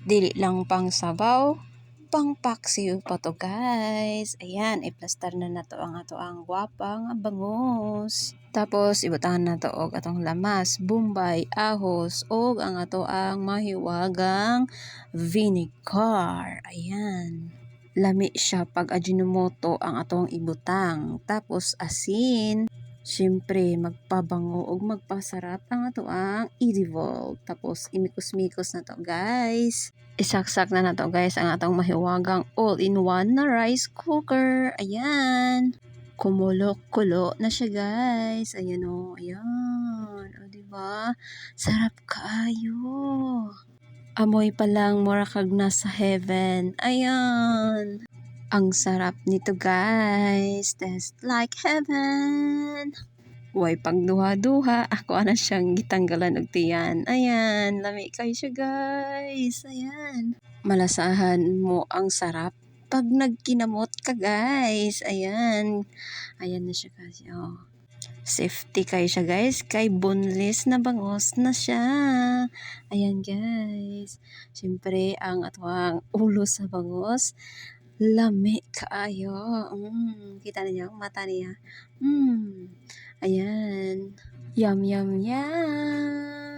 Dili lang pang sabaw, pang paksiw pa to guys. Ayan, i-plaster na nato ang ato ang gwapang bangus. Tapos ibutahan na to og atong lamas, bombay, ahos og ang ato ang mahiwagang vinegar. Ayan. Lami siya pag Ajinomoto ang atong ibutang. Tapos asin. Siyempre, magpabango o magpasarap ang ato ang edible. Tapos, imikos-mikos na to, guys. Isaksak na to, guys, ang atong mahiwagang all-in-one na rice cooker. Ayan. Kumulo-kulo na siya, guys. Ayan o, ayan. O, diba? Sarap kaayo. Amoy pa lang, mura kag nasa heaven. Ayan. Ang sarap nito guys. Taste like heaven. Way pagduha-duha. Ako ana siyang gitanggalan og tiyan. Ayan. Lami kayo siya guys. Ayan. Malasahan mo ang sarap pag nagkinamot ka guys. Ayan. Ayan na siya guys. Oh. Safety kayo siya guys. Kay boneless na bangos na siya. Ayan guys. Siyempre ang atwang ulo sa bangos. Lami kaayo. Kita niyo ang mata niya. Ayan. Yum, yum, yum.